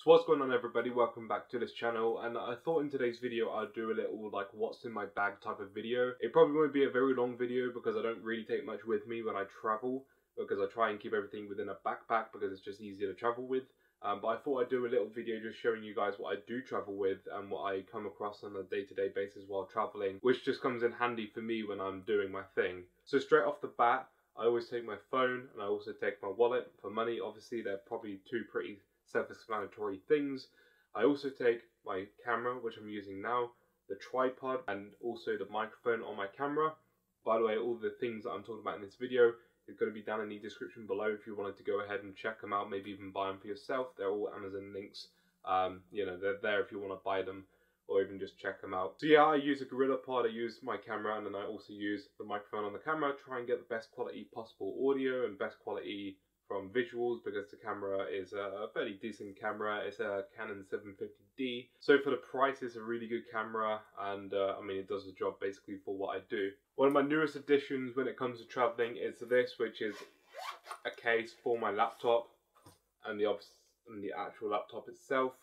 So what's going on, everybody? Welcome back to this channel, and I thought in today's video I'd do a little like what's in my bag type of video. It probably won't be a very long video because I don't really take much with me when I travel, because I try and keep everything within a backpack because it's just easier to travel with. But I thought I'd do a little video just showing you guys what I do travel with and what I come across on a day-to-day basis while traveling, which just comes in handy for me when I'm doing my thing. So straight off the bat, I always take my phone, and I also take my wallet for money. Obviously, they're probably two pretty self-explanatory things. I also take my camera, which I'm using now, the tripod, and also the microphone on my camera. By the way, all the things that I'm talking about in this video is going to be down in the description below if you wanted to go ahead and check them out, maybe even buy them for yourself. They're all Amazon links. They're there if you want to buy them or even just check them out. So yeah, I use a GorillaPod, I use my camera, and then I also use the microphone on the camera, try and get the best quality possible audio and best quality from visuals, because the camera is a fairly decent camera. It's a Canon 750D. So for the price, it's a really good camera, and I mean, it does the job basically for what I do. One of my newest additions when it comes to traveling is this, which is a case for my laptop and the actual laptop itself.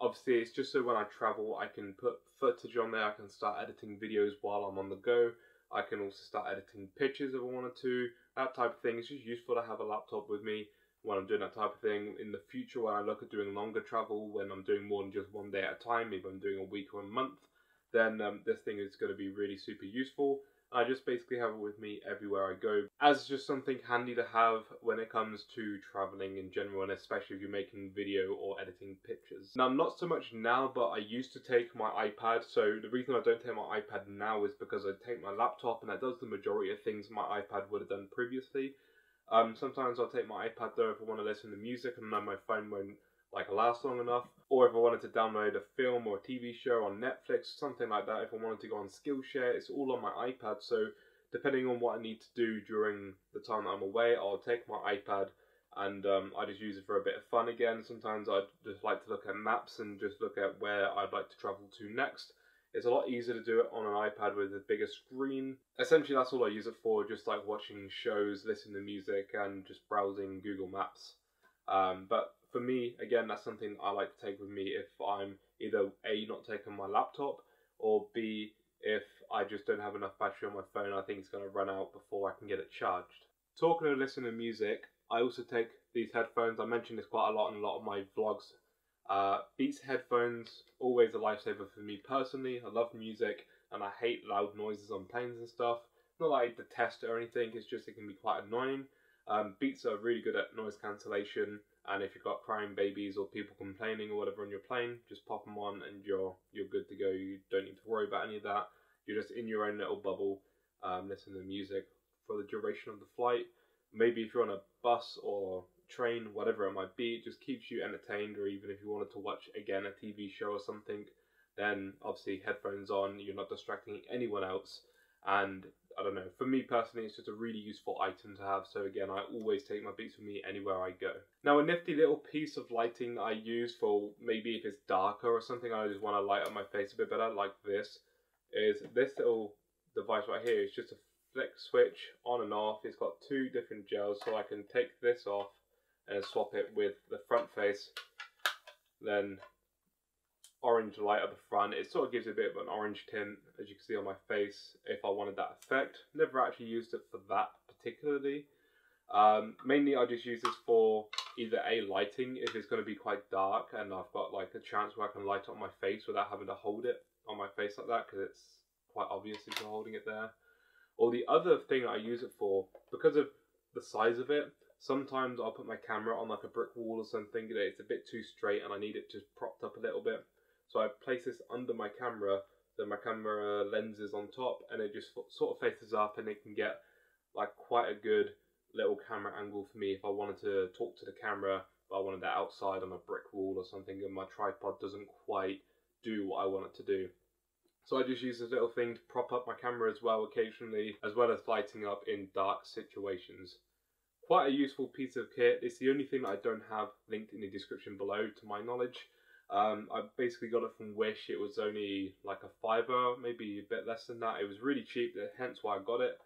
Obviously, it's just so when I travel, I can put footage on there. I can start editing videos while I'm on the go. I can also start editing pictures if I wanted to. That type of thing. It's just useful to have a laptop with me when I'm doing that type of thing. In the future, when I look at doing longer travel, when I'm doing more than just one day at a time, maybe I'm doing a week or a month, then this thing is going to be really super useful. I just basically have it with me everywhere I go, as just something handy to have when it comes to traveling in general, and especially if you're making video or editing pictures. Now, not so much now, but I used to take my iPad. So the reason I don't take my iPad now is because I take my laptop, and that does the majority of things my iPad would have done previously. Sometimes I'll take my iPad though if I want to listen to music and know my phone won't last long enough, or if I wanted to download a film or a TV show on Netflix, something like that. If I wanted to go on Skillshare, it's all on my iPad. So depending on what I need to do during the time that I'm away, I'll take my iPad and I just use it for a bit of fun again. Sometimes I'd just like to look at maps and just look at where I'd like to travel to next. It's a lot easier to do it on an iPad with a bigger screen. Essentially, that's all I use it for, just like watching shows, listening to music, and just browsing Google Maps. But for me, again, that's something I like to take with me if I'm either A, not taking my laptop, or B, if I just don't have enough battery on my phone. I think it's going to run out before I can get it charged. Talking of listening to music, I also take these headphones. I mentioned this quite a lot in a lot of my vlogs. Beats headphones, always a lifesaver for me personally. I love music and I hate loud noises on planes and stuff. Not that I detest it or anything, it's just it can be quite annoying. Beats are really good at noise cancellation, and if you've got crying babies or people complaining or whatever on your plane, just pop them on and you're good to go. You don't need to worry about any of that. You're just in your own little bubble, listening to music for the duration of the flight. Maybe if you're on a bus or train, whatever it might be, it just keeps you entertained. Or even if you wanted to watch again a TV show or something, then obviously headphones on, you're not distracting anyone else. And I don't know, for me personally, it's just a really useful item to have. So again, I always take my Beats with me anywhere I go. Now, a nifty little piece of lighting that I use for maybe if it's darker or something, I just want to light up my face a bit better, like this, is this little device right here. It's just a flick switch on and off. It's got two different gels, so I can take this off and swap it with the front face. Then orange light at the front. It sort of gives it a bit of an orange tint, as you can see on my face, if I wanted that effect. Never actually used it for that particularly. Mainly I just use this for either A, lighting, if it's going to be quite dark and I've got like a chance where I can light up my face without having to hold it on my face like that, because it's quite obvious if you're holding it there. Or the other thing I use it for, because of the size of it, sometimes I'll put my camera on like a brick wall or something that it's a bit too straight and I need it just propped up a little bit. So I place this under my camera, so my camera lens is on top, and it just sort of faces up, and it can get like quite a good little camera angle for me if I wanted to talk to the camera, but I wanted that outside on a brick wall or something, and my tripod doesn't quite do what I want it to do. So I just use this little thing to prop up my camera as well occasionally, as well as lighting up in dark situations. Quite a useful piece of kit. It's the only thing that I don't have linked in the description below, to my knowledge. I basically got it from Wish. It was only like a £5, maybe a bit less than that. It was really cheap, hence why I got it.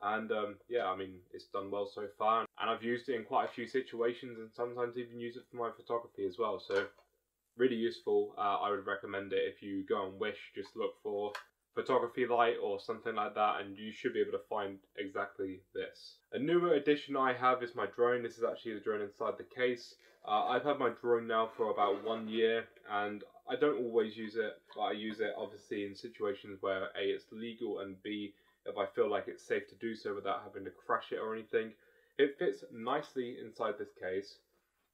And yeah, I mean, it's done well so far, and I've used it in quite a few situations, and sometimes even use it for my photography as well. So really useful. I would recommend it. If you go on Wish, just look for photography light or something like that, and you should be able to find exactly this. A newer addition I have is my drone. This is actually the drone inside the case. I've had my drone now for about 1 year, and I don't always use it, but I use it obviously in situations where A, it's legal, and B, if I feel like it's safe to do so without having to crash it or anything. It fits nicely inside this case,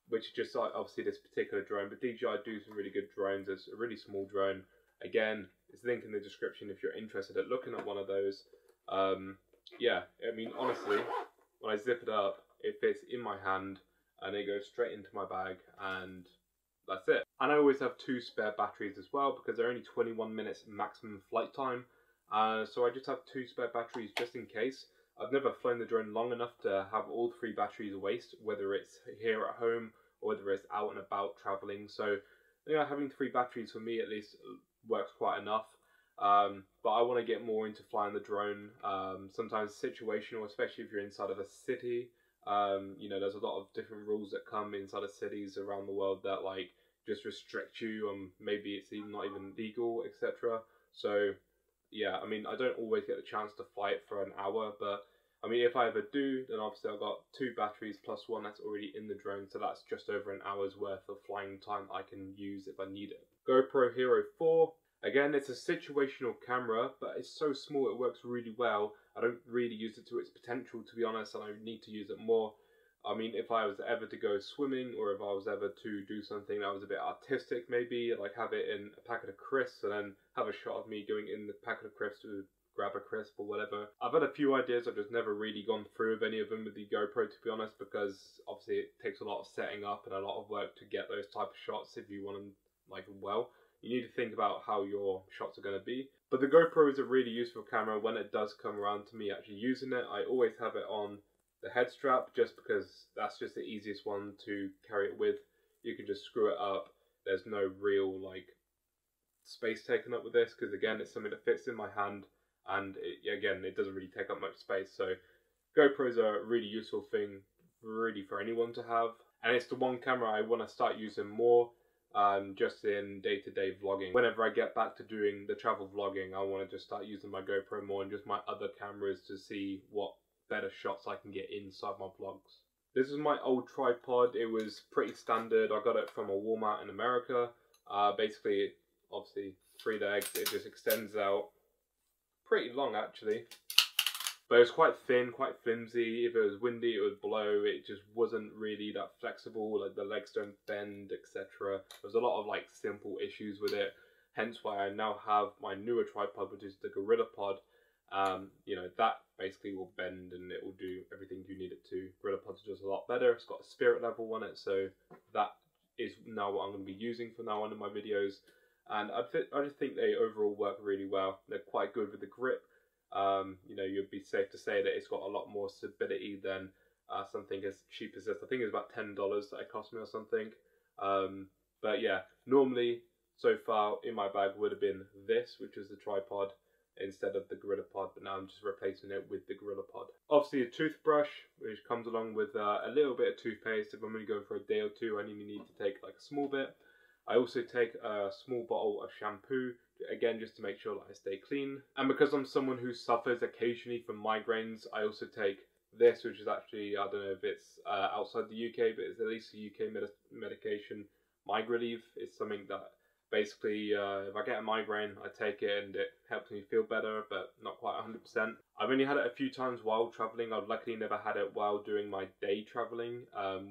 which is just like obviously this particular drone, but DJI do some really good drones. It's a really small drone. Again, it's linked in the description if you're interested at looking at one of those. Yeah, I mean, honestly, when I zip it up, it fits in my hand and it goes straight into my bag, and that's it. And I always have 2 spare batteries as well, because they're only 21 minutes maximum flight time. So I just have 2 spare batteries just in case. I've never flown the drone long enough to have all 3 batteries waste, whether it's here at home or whether it's out and about traveling. So, you know, having 3 batteries for me at least works quite enough. But I want to get more into flying the drone. Sometimes situational, especially if you're inside of a city. You know, there's a lot of different rules that come inside of cities around the world that like just restrict you, and maybe it's even not even legal, etc. So yeah, I mean, I don't always get the chance to fly it for an hour, but I mean, if I ever do, then obviously I've got 2 batteries plus 1 that's already in the drone, so that's just over an hour's worth of flying time I can use if I need it. GoPro Hero 4, again, it's a situational camera, but it's so small, it works really well. I don't really use it to its potential, to be honest, and I need to use it more. I mean, if I was ever to go swimming, or if I was ever to do something that was a bit artistic, maybe, like have it in a packet of crisps and then have a shot of me going in the packet of crisps to grab a crisp or whatever. I've had a few ideas, I've just never really gone through with any of them with the GoPro, to be honest, because obviously it takes a lot of setting up and a lot of work to get those type of shots if you want them like well. You need to think about how your shots are going to be. But the GoPro is a really useful camera when it does come around to me actually using it. I always have it on the head strap just because that's just the easiest one to carry it with. You can just screw it up. There's no real like space taken up with this, because again, it's something that fits in my hand, and again, it doesn't really take up much space. So GoPros are a really useful thing really for anyone to have, and it's the one camera I want to start using more, just in day-to-day vlogging. Whenever I get back to doing the travel vlogging, I want to just start using my GoPro more and just my other cameras to see what better shots I can get inside my vlogs. This is my old tripod. It was pretty standard. I got it from a Walmart in America. Basically, obviously 3 legs, it just extends out pretty long actually, but it's quite thin, quite flimsy. If it was windy it would blow. It just wasn't really that flexible, like the legs don't bend, etc. There's a lot of like simple issues with it, hence why I now have my newer tripod, which is the Gorilla Pod. You know, that basically will bend and it will do everything you need it to. Gorilla Pod's just a lot better. It's got a spirit level on it, so that is now what I'm going to be using from now on in my videos. And I just think they overall work really well. They're quite good with the grip. You know, you'd be safe to say that it's got a lot more stability than something as cheap as this. I think it's about $10 that it cost me or something. But yeah, normally so far in my bag would have been this, which is the tripod, instead of the Gorilla Pod, but now I'm just replacing it with the Gorilla Pod. Obviously a toothbrush, which comes along with a little bit of toothpaste. If I'm only going for a day or two, I only need to take like a small bit. I also take a small bottle of shampoo, again just to make sure that I stay clean. And because I'm someone who suffers occasionally from migraines, I also take this, which is actually, I don't know if it's outside the UK, but it's at least a UK medication, Migrelieve. It's something that basically, if I get a migraine, I take it and it helps me feel better, but not quite 100%. I've only had it a few times while traveling. I've luckily never had it while doing my day traveling,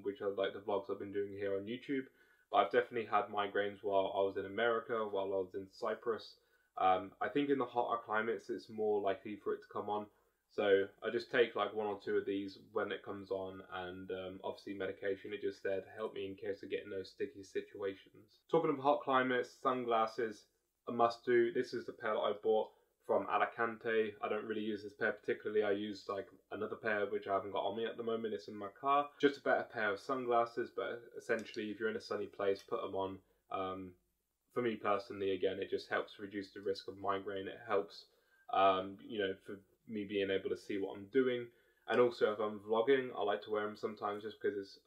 which are like the vlogs I've been doing here on YouTube. But I've definitely had migraines while I was in America, while I was in Cyprus. I think in the hotter climates, it's more likely for it to come on. So I just take like 1 or 2 of these when it comes on, and obviously medication, it just there to help me in case I get in those sticky situations. Talking of hot climates, sunglasses, a must do. This is the pair that I bought from Alicante. I don't really use this pair particularly. I use like another pair which I haven't got on me at the moment. It's in my car. Just a better pair of sunglasses, but essentially if you're in a sunny place, put them on. For me personally, again, it just helps reduce the risk of migraine. It helps, you know, for me being able to see what I'm doing. And also if I'm vlogging, I like to wear them sometimes just because it's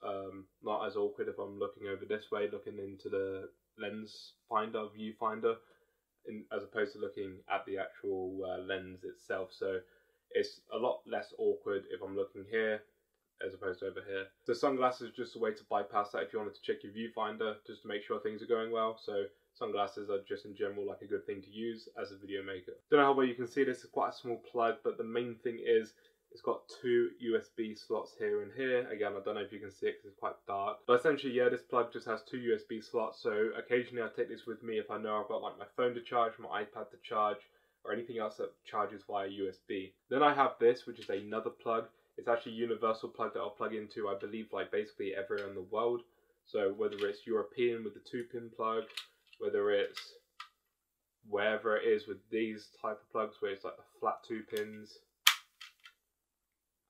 not as awkward if I'm looking over this way, looking into the lens finder, viewfinder, as opposed to looking at the actual lens itself. So it's a lot less awkward if I'm looking here as opposed to over here. So sunglasses is just a way to bypass that if you wanted to check your viewfinder, just to make sure things are going well. So sunglasses are just in general like a good thing to use as a video maker. Don't know how well you can see this, is quite a small plug, but the main thing is it's got 2 USB slots here and here. Again, I don't know if you can see it because it's quite dark. But essentially, yeah, this plug just has 2 USB slots. So occasionally I take this with me if I know I've got like my phone to charge, my iPad to charge, or anything else that charges via USB. Then I have this, which is another plug. It's actually a universal plug that I'll plug into, I believe, like basically everywhere in the world. So whether it's European with the 2-pin plug, whether it's wherever it is with these type of plugs where it's like the flat 2 pins.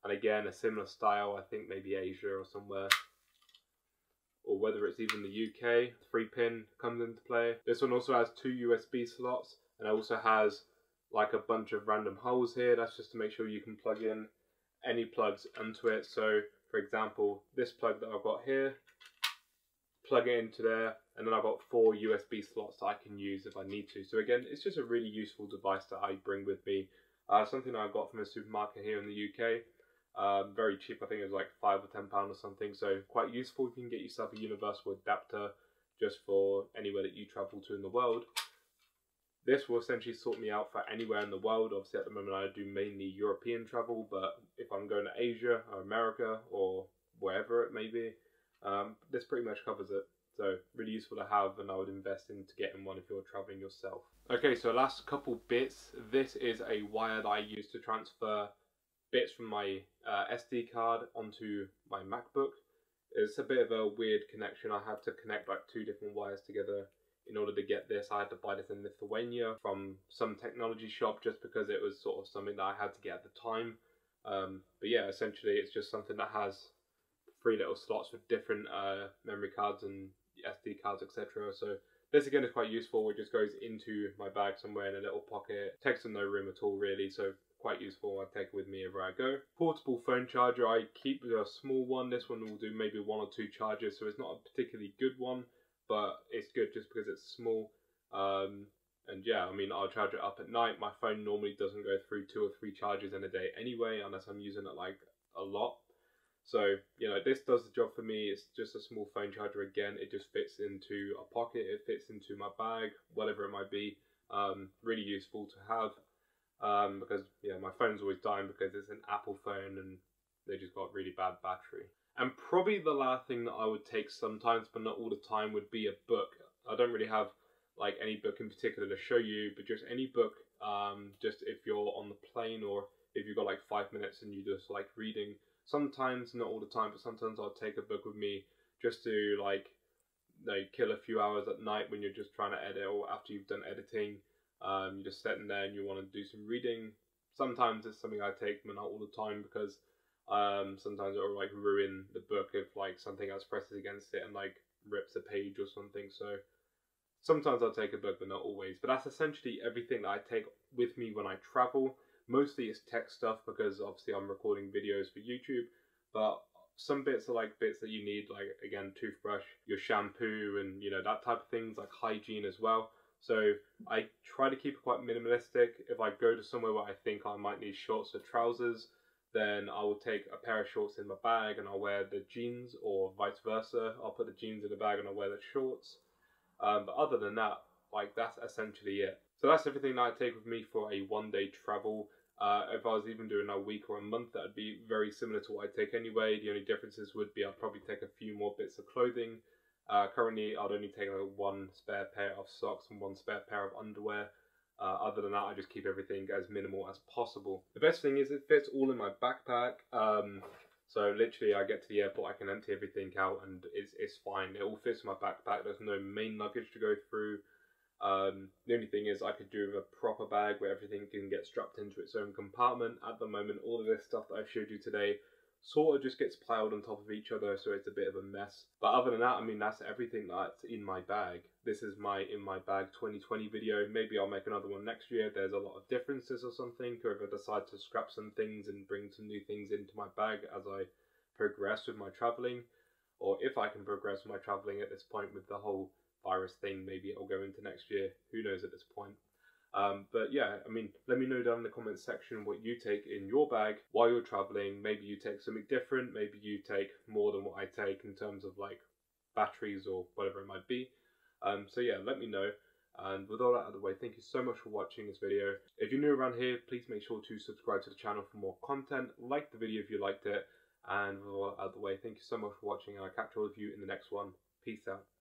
And again, a similar style, I think maybe Asia or somewhere. Or whether it's even the UK, 3-pin comes into play. This one also has 2 USB slots, and it also has like a bunch of random holes here. That's just to make sure you can plug in any plugs onto it. So for example, this plug that I've got here, plug it into there, and then I've got 4 USB slots that I can use if I need to. So again, it's just a really useful device that I bring with me. Something I got from a supermarket here in the UK. Very cheap, I think it was like £5 or £10 or something, so quite useful if you can get yourself a universal adapter just for anywhere that you travel to in the world. This will essentially sort me out for anywhere in the world. Obviously at the moment I do mainly European travel, but if I'm going to Asia or America or wherever it may be, this pretty much covers it. So really useful to have, and I would invest into getting one if you're traveling yourself. Okay, so last couple bits. This is a wire that I use to transfer bits from my SD card onto my MacBook. It's a bit of a weird connection. I had to connect like 2 different wires together in order to get this. I had to buy this in Lithuania from some technology shop just because it was sort of something that I had to get at the time. But yeah, essentially it's just something that has 3 little slots for different memory cards and SD cards, etc. So this again is quite useful. It just goes into my bag somewhere in a little pocket. Takes up no room at all really, so quite useful. I take it with me wherever I go. Portable phone charger, I keep a small one. This one will do maybe 1 or 2 charges, so it's not a particularly good one, but it's good just because it's small. And yeah, I mean, I'll charge it up at night. My phone normally doesn't go through 2 or 3 charges in a day anyway, unless I'm using it like a lot. So, you know, this does the job for me. It's just a small phone charger again. It just fits into a pocket, it fits into my bag, whatever it might be. Really useful to have. Because yeah, my phone's always dying because it's an Apple phone and they just got really bad battery. And probably the last thing that I would take sometimes, but not all the time, would be a book. I don't really have like any book in particular to show you, but just any book, just if you're on the plane or if you've got like 5 minutes and you just like reading. Sometimes, not all the time, but sometimes I'll take a book with me just to like, you know, kill a few hours at night when you're just trying to edit, or after you've done editing. You're just sitting there and you want to do some reading. Sometimes it's something I take, but not all the time, because sometimes it will like ruin the book if like something else presses against it and like rips a page or something. So sometimes I'll take a book, but not always. But that's essentially everything that I take with me when I travel. Mostly it's tech stuff because obviously I'm recording videos for YouTube, but some bits are like bits that you need, like again, toothbrush, your shampoo, and you know, that type of things, like hygiene as well. So I try to keep it quite minimalistic. If I go to somewhere where I think I might need shorts or trousers, then I will take a pair of shorts in my bag and I'll wear the jeans, or vice versa. I'll put the jeans in the bag and I'll wear the shorts. But other than that, like that's essentially it. So that's everything that I take with me for a 1-day travel. If I was even doing a week or a month, that would be very similar to what I take anyway. The only differences would be I'd probably take a few more bits of clothing. Currently, I'd only take like 1 spare pair of socks and 1 spare pair of underwear. Other than that, I just keep everything as minimal as possible. The best thing is it fits all in my backpack. So literally, I get to the airport, I can empty everything out, and it's fine. It all fits in my backpack. There's no main luggage to go through. The only thing is I could do with a proper bag where everything can get strapped into its own compartment. At the moment, all of this stuff that I've showed you today sort of just gets piled on top of each other, so it's a bit of a mess. But other than that, I mean, that's everything that's in my bag. This is my in my bag 2020 video. Maybe I'll make another one next year if there's a lot of differences or something, or if I decide to scrap some things and bring some new things into my bag as I progress with my traveling, or if I can progress with my traveling at this point with the whole virus thing. Maybe it'll go into next year, who knows at this point. But yeah, I mean, let me know down in the comments section what you take in your bag while you're traveling. Maybe you take something different, maybe you take more than what I take in terms of like batteries or whatever it might be. So yeah, let me know. And with all that out of the way, thank you so much for watching this video. If you're new around here, please make sure to subscribe to the channel for more content. Like the video if you liked it. And with all that out of the way, thank you so much for watching, and I'll catch all of you in the next one. Peace out.